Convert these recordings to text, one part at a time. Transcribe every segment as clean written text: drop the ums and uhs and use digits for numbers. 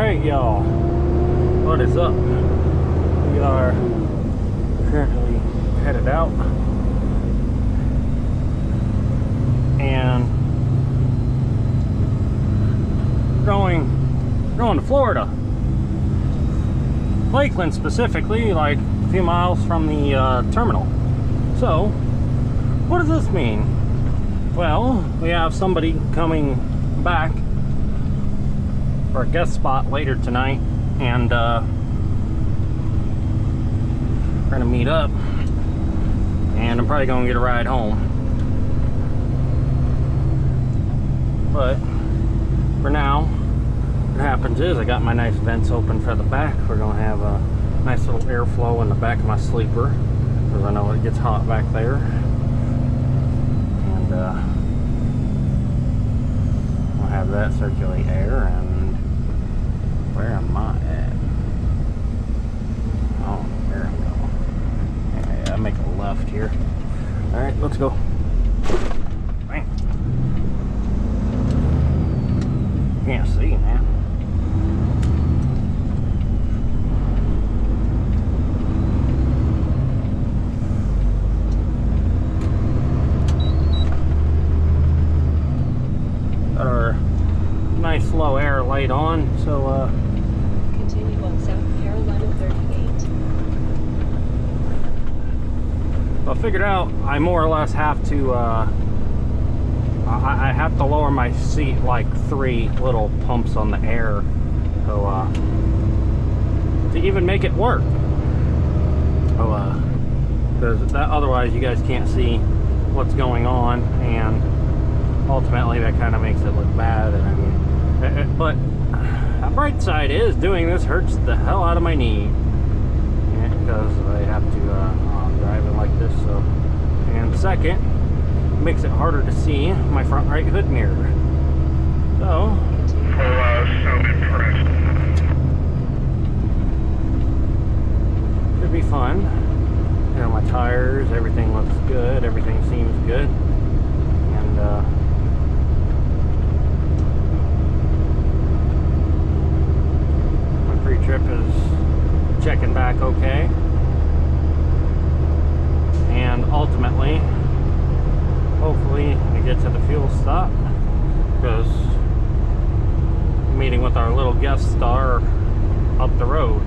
Alright, y'all, what is up? We are currently headed out and going to Florida, Lakeland specifically, like a few miles from the terminal. So what does this mean? Well, we have somebody coming back for a guest spot later tonight, and we're gonna meet up, and I'm probably gonna get a ride home. But for now, what happens is I got my nice vents open for the back. We're gonna have a nice little airflow in the back of my sleeper, because I know it gets hot back there. And I'll have that circulate air. And where am I at? Oh, there we go. Yeah, I make a left here. All right, let's go. Bang. Can't see, man. Got our nice low air light on, so continue on South Carolina 38. I figured out I more or less have to I have to lower my seat like 3 little pumps on the air to even make it work. Because otherwise you guys can't see what's going on, and ultimately that kind of makes it look bad. And I mean, but the bright side is doing this hurts the hell out of my knee, because I have to drive it like this. So, and second, it makes it harder to see my front right hood mirror. So impressed. Should be fun. You know, my tires, everything looks good. Everything seems good, and trip is checking back okay, and ultimately hopefully we get to the fuel stop, because meeting with our little guest star up the road.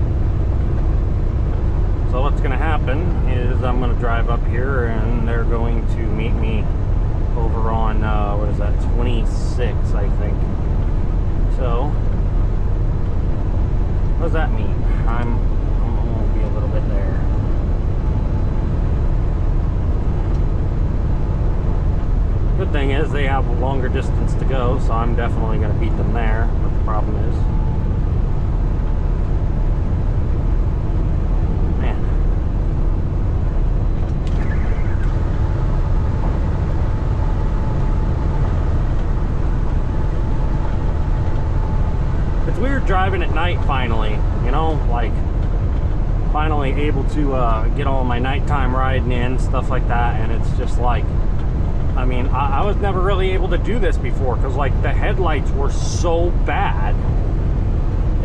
So what's going to happen is I'm going to drive up here, and they're going to meet me over on what is that, 26, I think. So what does that mean? I'm going to be a little bit there. Good thing is they have a longer distance to go, so I'm definitely going to beat them there. But the problem is, man, it's weird driving at night finally, you know, like finally able to get all my nighttime riding in, stuff like that. And it's just like, I mean, I was never really able to do this before, because like the headlights were so bad.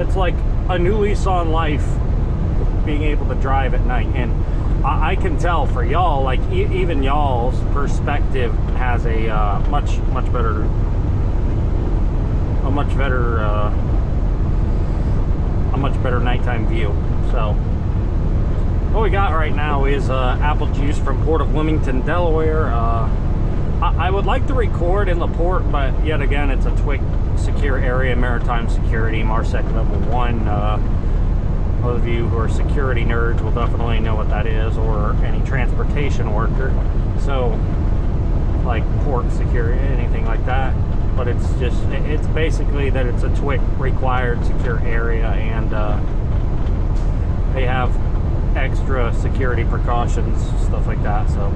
It's like a new lease on life being able to drive at night. And I can tell for y'all, like even y'all's perspective has a much better nighttime view. So what we got right now is apple juice from Port of Wilmington, Delaware. I would like to record in the port, but yet again, it's a TWIC secure area, maritime security, MARSEC level 1. Those of you who are security nerds will definitely know what that is, or any transportation worker. So like port security, anything like that. But it's just, it's basically that it's a TWIC required secure area, and they have extra security precautions, stuff like that. So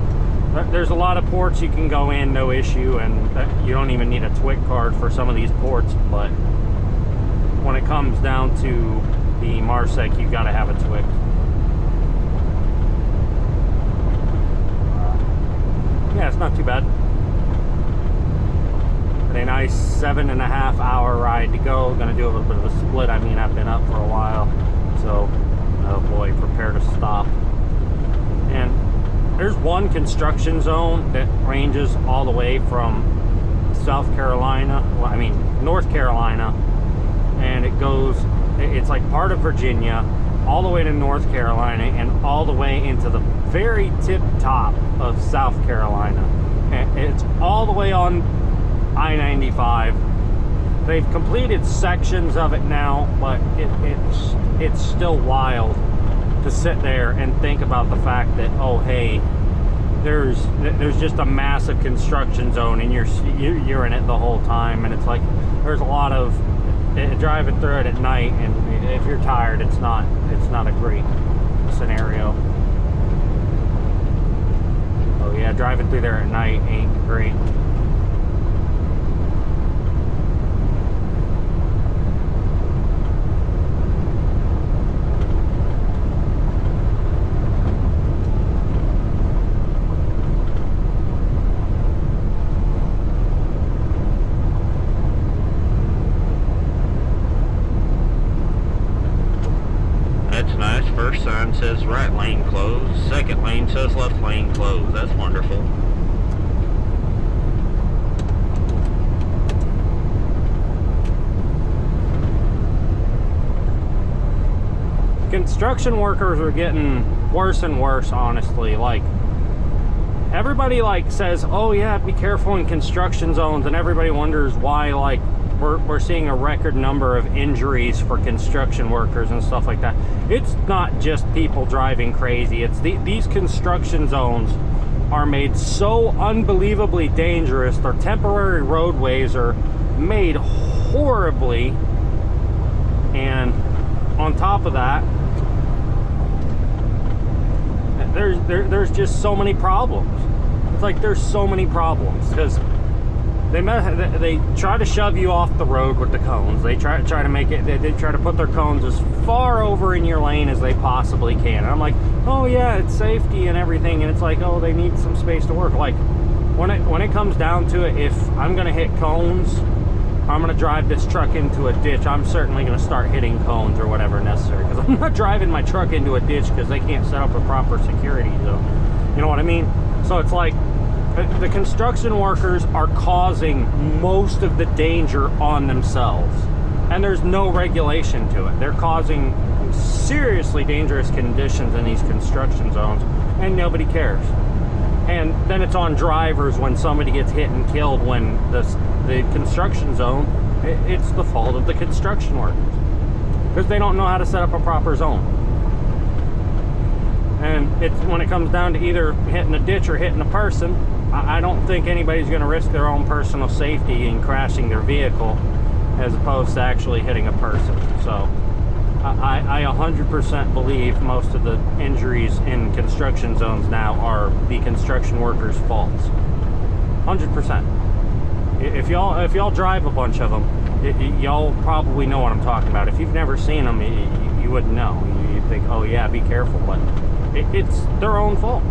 there's a lot of ports you can go in, no issue, and you don't even need a TWIC card for some of these ports. But when it comes down to the MARSEC, you got to have a TWIC. Yeah, it's not too bad. a nice 7.5-hour ride to go. Gonna do a little bit of a split. I mean, I've been up for a while, so oh boy, prepare to stop. And there's one construction zone that ranges all the way from South Carolina, well, I mean North Carolina, and it's like part of Virginia, all the way to North Carolina, and all the way into the very tip top of South Carolina. And it's all the way on I-95. They've completed sections of it now, but it's still wild to sit there and think about the fact that, oh hey, there's just a massive construction zone and you're in it the whole time. And it's like there's a lot of driving through it at night, and if you're tired, it's not a great scenario. Oh yeah, driving through there at night ain't great. First sign says right lane closed, second lane says left lane closed. That's wonderful. Construction workers are getting worse and worse, honestly. Like, everybody like says, oh yeah, be careful in construction zones, and everybody wonders why like we're seeing a record number of injuries for construction workers and stuff like that. It's not just people driving crazy. It's these construction zones are made so unbelievably dangerous. Their temporary roadways are made horribly, and on top of that, there's just so many problems. It's like there's so many problems because they try to shove you off the road with the cones. They try to make it. They try to put their cones as far over in your lane as they possibly can. And I'm like, oh yeah, it's safety and everything. And it's like, oh, they need some space to work. Like when it comes down to it, if I'm gonna hit cones, I'm gonna drive this truck into a ditch, I'm certainly gonna start hitting cones or whatever necessary. Because I'm not driving my truck into a ditch because they can't set up a proper security zone. You know what I mean? So it's like, the construction workers are causing most of the danger on themselves, and there's no regulation to it. They're causing seriously dangerous conditions in these construction zones, and nobody cares. And then it's on drivers when somebody gets hit and killed, when the construction zone, it's the fault of the construction workers because they don't know how to set up a proper zone. And it's when it comes down to either hitting a ditch or hitting a person, I don't think anybody's going to risk their own personal safety in crashing their vehicle as opposed to actually hitting a person. So I 100% believe most of the injuries in construction zones now are the construction workers' faults. 100%. If y'all drive a bunch of them, y'all probably know what I'm talking about. If you've never seen them, you wouldn't know. You'd think, oh yeah, be careful, but it's their own fault.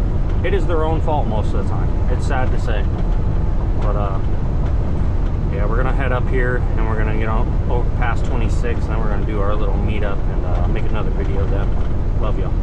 It is their own fault most of the time. It's sad to say, but yeah, we're gonna head up here and we're gonna get on over past 26, and then we're gonna do our little meetup and make another video then. Love y'all.